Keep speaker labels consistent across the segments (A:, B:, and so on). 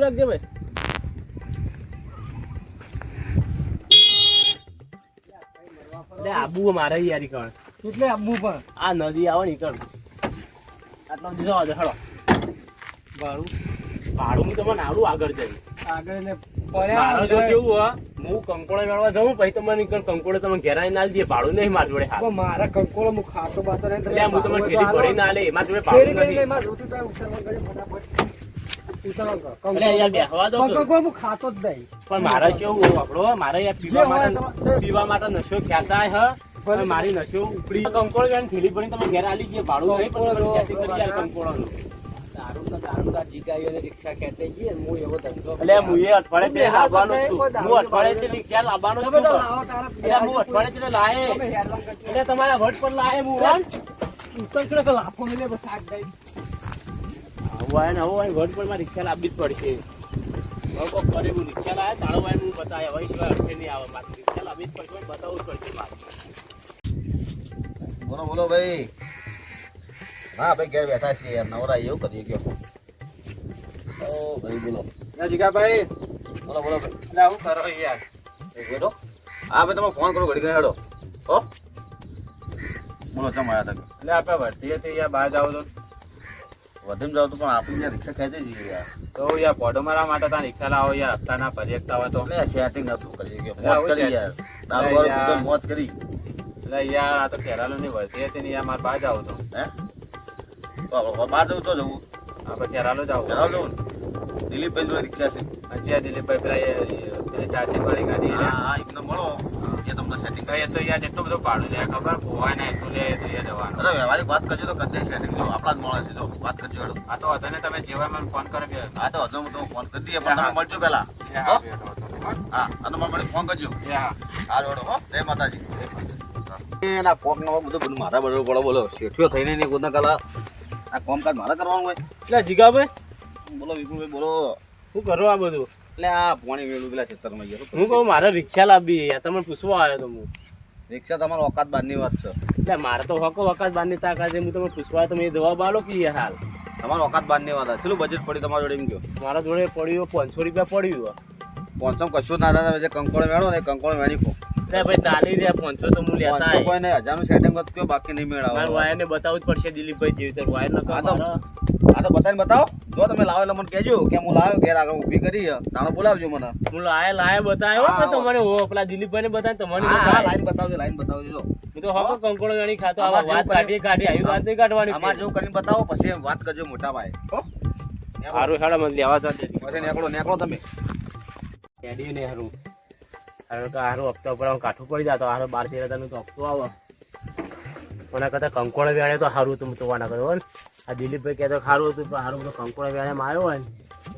A: રાખજે ભાઈ. આબુ મારે યારી કણ
B: એટલે આબુ પણ
A: આ નદી આવે ને કણ આટલો દીધો હળો
B: ભાડું
A: ભાડું હું તમને આવડું આગળ જઈ
B: આગળ ને
A: મારો જો કેવું હા હું કંકોડે મેળવા જાઉં પછી તમને કંકોડે તમે ઘેરાઈ ના દે ભાડું નહીં મારી જોડે
B: પણ મારા કંકોળો હું ખાતો બાતો નહીં
A: એટલે હું તમને ઠેલી ભરી ના લે એમાં જોડે ભાડું નથી
B: રોટી તો ઉછળવા કરે ફટાફટ ઉછળવા કરો
A: એટલે યાર બેહવા દો
B: કંકોળો હું ખાતો જ નહીં
A: પણ મારે કેવું આપણો મારે યાર પીવા માટે નશો ખેંચાય હ પણ મારી નશો ઉપડી કંકોળ વેણ ઠેલી ભરી તમે ઘેર આલી ગયે ભાડું નહીં પણ તમે ખેંચી કરી યાર કંકોળોનું
B: દારૂ જીગાયો ને રિક્ષા ખેંચાઈ ગઈ ને હું એવો ધંધો
A: એટલે હું એ અઠવાડિયે લાવવાનો છું હું અઠવાડિયે રિક્ષા લાવવાનો છું એટલે હું અઠવાડિયે લાવે એટલે તમારા વટ પર લાવે હું
B: ઉતર કે લાફો મેલે બસ આગ ગઈ
A: હવે વટ પર માં રિક્ષા લાવવી જ પડશે હવે કોક કરે હું રિક્ષા લાવે તાળો ભાઈ હું બતાવે હવે સિવાય અડધે નહીં આવે મારે રિક્ષા લાવવી જ પડશે બતાવવું જ પડશે મારે.
C: બોલો બોલો ભાઈ. હા ભાઈ ઘેર બેઠા છીએ યાર નવરા એવું કરીએ કયો. ઓ ભાઈ બોલો.
B: જીગાભાઈ
C: બોલો બોલો ભાઈ.
B: એટલે હું કરો યાર
C: બેઠો. હા ભાઈ તમે ફોન કરો ઘડી ઘડી હેડો. હો બોલો ચમ આવ્યા હતા.
B: એટલે આપણે વર્તીએ તે યાર બહાર જાવ તો
C: વધીને જાવ તો પણ આપણે યાર રિક્ષા ખેંચી જઈએ યાર.
B: તો યાર પોડો મારા માટે ત્યાં રિક્ષા લાવો યાર હપ્તાના ભરી એકતા હોય તો
C: એટલે સેટિંગ નતું કરીએ કે
B: એટલે
C: મોજ
B: આવું
C: કરી
B: છે.
C: યાર. દારૂ વાળું
B: યાર.
C: પીધો મોજ કરી.
B: એટલે યાર આ તો ખેરાલુ ની વર્તીએ તે યાર મારે બહાર જાવ તો
C: હે તો આપણે બહાર જવું તો જવું.
B: આપણે ખેરાલુ જાવ
C: જણાવ જવું ને. દિલીપભાઈ જોડે રિક્ષા છે.
B: હજી દિલીપભાઈ પેલા પેલી ચાર્જિંગ વાળી ગાડી
C: હા હા એમને મળો એ તમને સેટિંગ
B: એ તો યાર જેટલું બધું ભાડું લે ખબર પોવાય ને એટલું લે તો યાર જવાનું
C: અરે વ્યવહારિક વાત કરજો તો કરી દે સેટિંગ જો આપણા જ મળે છે જો વાત કરજો હેડો.
B: આ તો હતો ને તમે જેવા મને ફોન કરો કે
C: હા તો હજુ હું તમને ફોન કરી દઈએ પણ તમે મળજો પહેલા. હો? હા અને મને મળી ફોન કરજો. હા જોડો હો જય માતાજી. એના કોક નો બધું મારા બરોબર પડો બોલો શેઠિયો થઈને નહીં કુદના કલા આ કામકાજ મારે કરવાનું હોય.
A: એટલે જીગાભાઈ
C: બોલો વિપુલભાઈ બોલો.
A: શું કરો આ બધું
C: એટલે આ પાણી વેલું પેલા ખેતરમાં ગયો
A: હું કહું મારે રિક્ષા લાવવી યાર તમને પૂછવા આવ્યો તો હું
C: રિક્ષા તમારા ઓકાત બારની વાત છે.
A: એટલે મારે તો હકો વખત બારની તાકાત છે હું તમને પૂછવા આવ્યો તો મેં જવાબ આલો કે યાર હાલ
C: તમારા ઓકાત બારની વાત છે. ચેટલું બજેટ પડ્યું તમારા જોડે એમ કહો.
A: મારા જોડે પડ્યું 500 રૂપિયા પડ્યું
C: 500 કશું ના દાદા જે કંકોળ વેણો ને કંકોળ વેણી ખો.
A: એટલે ભાઈ તાલી રહ્યા 500 તો હું લેતા
C: 500 કોઈ નહીં 1000 નું સેટિંગ કરતો કયો બાકી નહીં
A: મારા
C: મેળાવો.
A: વાયર ને બતાવવું જ પડશે દિલીપભાઈ જેવી રીતે વાયર ન
C: હા તો બતાવીને બતાવો જો તમે લાવો એટલે મને કહેજો કે હું લાવ્યો ઘેર આગળ ઊભી કરી તાણો બોલાવજો મને.
A: હું લાયા બતાવ્યો ને તમને પેલા દિલીપભાઈ ને બતાવ્યો તમને
C: હા લાઈન બતાવજો જો.
A: હું તો હકો કંકોડો ગણી ખાતો
C: અમાર
A: આ વાત
C: જેવું
A: કાઢી આવી વાત નહીં કાઢવાની
C: અમારે જેવું કરીને બતાવો પછી વાત કરજો મોટા ભાઈ. હો
A: સારું હેડો મને લેવા તો
C: પછી નીકળો તમે.
A: કેડી ને હારું હારું કે હારું હપ્તો ઉપર કાઠું પડી જાય તો હારું 12-13 નું તો હપ્તો આવે કોના કરતા કંકોડો વેણે તો સારું હતું તો વાના કરો આ દિલીપભાઈ કહેતો સારું હતું પણ સારું બધો કંકોડો વેણે માર્યો હોય ને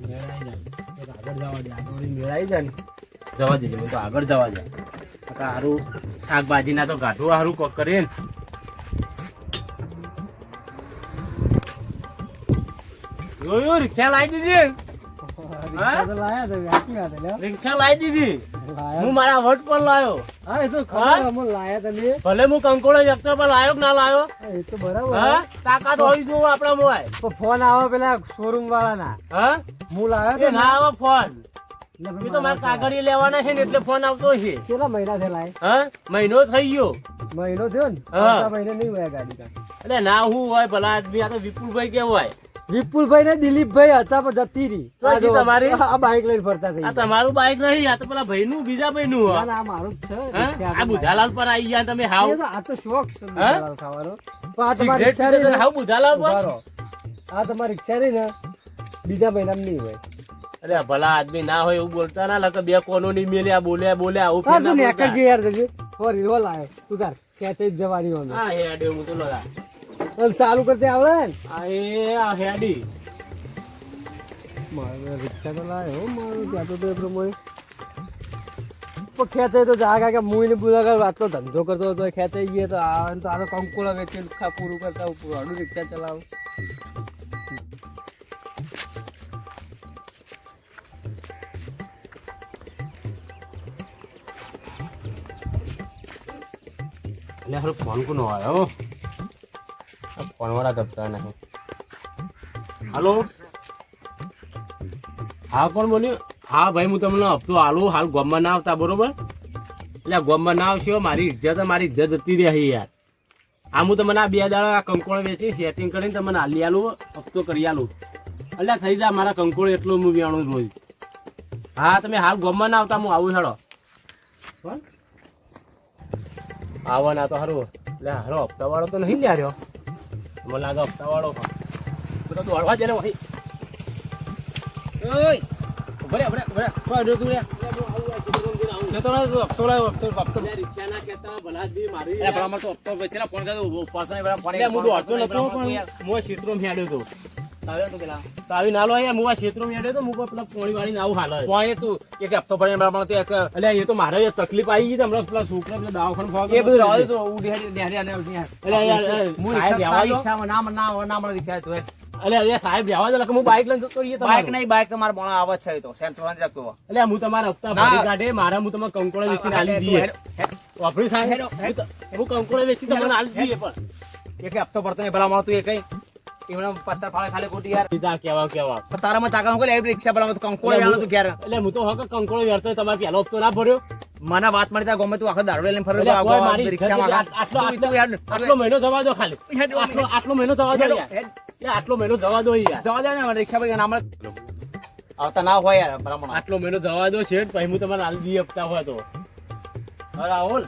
A: મેળાઈ જાય આગળ જવા દે આગળ મેળાઈ જાય ને જવા દેજે હું તો આગળ જવા દે સારું શાકભાજીના તો ગાઢું સારું કોક કરીએ ને જોયું રિક્ષા લાવી દીધી રિક્ષા લાવી દીધી હું મારા વટ પર લાયો ભલે હું કંકોડો વ્યક્ત પર લાયો કે ના લાયો હા તાકાત હોવી જોઈએ આપણા મોય
B: ફોન આવે પેલા શોરૂમ વાળા ના
A: હા
B: હું લાવ્યો
A: એ ના આવે ફોન એ તો મારે કાગળિયા લેવાના છે ને એટલે ફોન આવતો છે
B: કેટલા મહિના થયેલા
A: હા મહિનો થઈ ગયો
B: મહિનો થયો ને
A: હા.
B: આવતા મહિને નહીં હોય ગાડી
A: એટલે ના હું હોય ભલા આદમી આ તો વિપુલભાઈ કેવું હોય
B: વિપુલભાઈ ને દિલીપભાઈ હતા પણ જતી રહી
A: તો હજી તમારી?
B: આ બાઈક લઈને ફરતા થઈ
A: આ તમારું બાઈક નહીં આ તો પેલા ભાઈ નું બીજા ભાઈ નું
B: ના, ના, આ મારું જ છે
A: હા આ બુધાલાલ પર આવી ગયા તમે હાવ
B: આ તો શોખ છે
A: હા?
B: બુધાલાલ ખાવાનો પણ આ તમારી
A: સિગરેટ
B: રિક્ષા
A: પીધો
B: રહી
A: તો
B: ને,
A: હાવ બુધાલાલ પર
B: ઉભા રહો. આ તમારી રિક્ષા રહી ને બીજા મહિનામાં નહીં હોય
A: અરે ભલા આદમી ના હોય એવું બોલતા ના લગે બે કોનો ની મેલે આ બોલ્યા આવું
B: હા
A: ફેર
B: તું
A: ના
B: નેકર
A: બોલતા.
B: જે યાર જજે સોરી રોલ આવ્યો તું તાર ખેંચી જ જવાની હોય
A: હા હેડે હું તો લગા
B: એમ ચાલુ કરતે આવડે ને
A: આ હેડી
B: મારે રિક્ષા તો લાવ્યો મારું ત્યાં તો એ પ્રમાણે પણ ખેંચાય તો જાગા કે મુઈ ને બોલા આટલો ધંધો કરતો હતો ખેંચાઈ ગયો તો આ તો આનો કંકોળા વેચી પૂરું કરતા હડું રિક્ષા ચલાવું
A: એટલે હારું ફોન કોનો આવ્યો ફોન વાળા દબતા નહીં હાલો હા કોણ બોલ્યું? હા ભાઈ હું તમને હપ્તો આલું, હાલ ગામમાં ના આવતા બરોબર? એટલે ગામમાં ના આવશો, મારી ઇજ્જત જતી રહી યાર. આ હું તમને આ 2 દાડા કંકોળ વેચી સેટિંગ કરીને તમને હાલી આલું, હપ્તો કરી આલું. એટલે થઈ જાય મારા કંકોળ એટલું હું વેણું રોજ. હા તમે હાલ ગામમાં ના આવતા, હું આવું હેડો. આવો ના તો હારું. એટલે હારો હપ્તા વાળો તો નહીં લ્યા રહ્યો, મને લાગે હપ્તા વાળો બધા દોડવા દે ને ભાઈ. ઓય ભરે ભરે ભરે કોઈ ડો તું રે જતો રહે તું હપ્તો લાવ હપ્તો રિક્ષા ના કેતા ભલાદી મારી એ ભલા તો હપ્તો વેચેલા ફોન કર્યો પાછા ભલા ફોન હું દોડતો નતો પણ હું ક્ષેત્રો માં હેડ્યો તો તાવે તો પેલા તાવી નાલો યાર હું આ ક્ષેત્રો માં હેડ્યો તો હું પેલા પોણી વાળી નાવ હાલ પોણી તું એક હપ્તો ભરીને બરાબર તો એટલે એ તો મારે તકલીફ આવી ગઈ હમણાં પેલા છોકરા પેલા દવાખાને ફોગ એ બધું રાવ તો ઉડી હેડી અને એટલે યાર હું રિક્ષા ના મને રિક્ષા તો અલે અરે સાહેબ રહેવા દો, હું બાઈક લઈને જતો રહીએ. બાઈક નહીં, બાઈક તમારે ભણો આવત છે તો સેન્ટર માં રાખતો. એટલે હું તમારા હપ્તા ભરી કાઢે, મારા હું તમને કંકોળે વેચીને આલી દઈએ. વાપરી સાહેબ હું કંકોળે વેચી તમને આલી દઈએ પણ એક હપ્તો પડતો નહીં ભલા મળતું એ કઈ એમણે પત્તર ફાળે ખાલી ખોટી યાર સીધા કેવા તારામાં ચાકા મૂકે એ રિક્ષા ભલા તો કંકોળે વેણો તું ક્યારે એટલે હું તો હક કંકોળે વેરતો તમારે પહેલો હપ્તો ના ભર્યો. મને વાત મળી તા ગમે તું આખો દારૂ લઈને ફરો મારી રિક્ષામાં આટલો મહિનો જવા દો ખાલી આટલો મહિનો જવા દો આટલો મહિનો જવા દો યાર જવા દો ને રિક્ષા પર નામ આવતા ના હોય યાર ભલામણ આટલો મહિનો જવા દો છે પછી હું તમારે હાલ દી હપ્તા હોય તો રાહુલ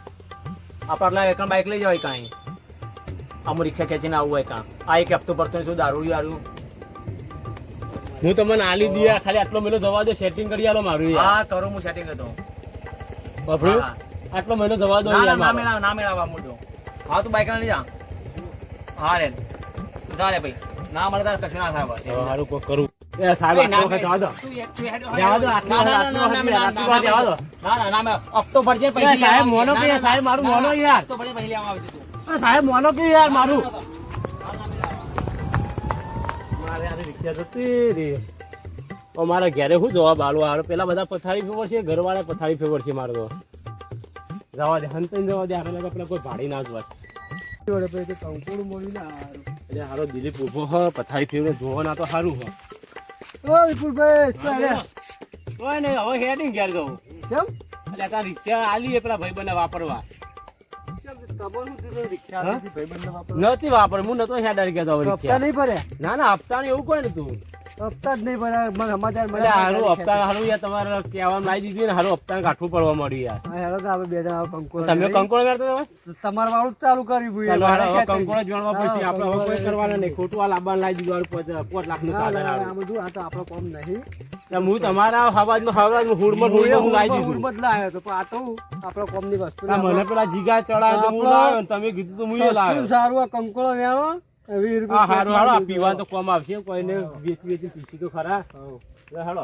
A: આપણા એકણ બાઈક લઈ જવાય કાંઈ આમ રિક્ષા ખેંચીને આવવું હોય કાં આ એક હપ્તો પડતો શું દારૂ યારું હું તમને આલી દઈએ ખાલી આટલો મહિનો જવા દો સેટિંગ કરી આલો મારું હા કરું હું સેટિંગ હતો આટલો મહિનો જવા દો ના મેળાવા મોટો હા તું બાઈક લઈ જા હા રે જા રે ભાઈ ના મળે તારે કશું ના થાય સારું કોઈ કરું એ સાહેબ જવા દો હપ્તો ભરજે પૈસા સાહેબ મોનો કે સાહેબ મારું મોનો યાર હપ્તો ભરજે પૈસા લેવા આવે છે સાહેબ મોનો કે યાર મારું મારે આ રિક્ષા જતી રે ઓ મારા ઘરે શું જવાબ આલો આ પેલા બધા પથારી ફેવર છે ઘરવાળા પથારી ફેવર છે મારો તો જવા દે હંતન જવા દે આપણે પેલા કોઈ ભાડી ના જવા
B: કંકોડું મળી ના
A: એટલે હારો દિલીપ ઉભો હ પથારી ફેવરે જોવો ના તો સારું હો
B: ઓ વિપુલભાઈ
A: કોઈ નહીં હવે હેડિંગ ઘેર જવું
B: કેમ
A: એટલે તાર રિક્ષા આલી પેલા ભાઈ બને વાપરવા નથી વાપર હું નતો હેડાર કેતો
B: હપ્તા નહીં ભર્યા
A: ના ના હપ્તા એવું કોઈ ને તું
B: હપ્તા જ નહીં ભર્યા મને સમાચાર
A: એટલે હારું હપ્તા હારું યાર તમારે કહેવામાં લાવી દીધી ને હારું હપ્તા કાઠું પડવા મળ્યું યાર
B: હેરો તો આપણે બે જણા કંકોળ
A: તમે કંકોળ કરતા
B: તમારે વાળું ચાલુ કર્યું
A: કંકોળ જ ગણવા પડશે આપણે હવે કોઈ કરવાના નહીં ખોટું આ લાબાન લાવી દીધું 5 લાખ નું સાધન
B: આ બધું આ તો આપણો કામ નહીં
A: હું તમારા હવાજમાં હુડમાં હું લાવી દીધું
B: બદલાયો તો આ તો આપણો કામ ની વસ્તુ
A: મને પેલા જીગા ચડાય તો હું લાવ્યો તમે કીધું તો હું લાવ્યો
B: સારું આ કંકોળો વેણો 20 રૂપિયા
A: હારું હાલો પીવા તો કોમ આવશે કોઈને વેચી પીસી તો ખરા હાલો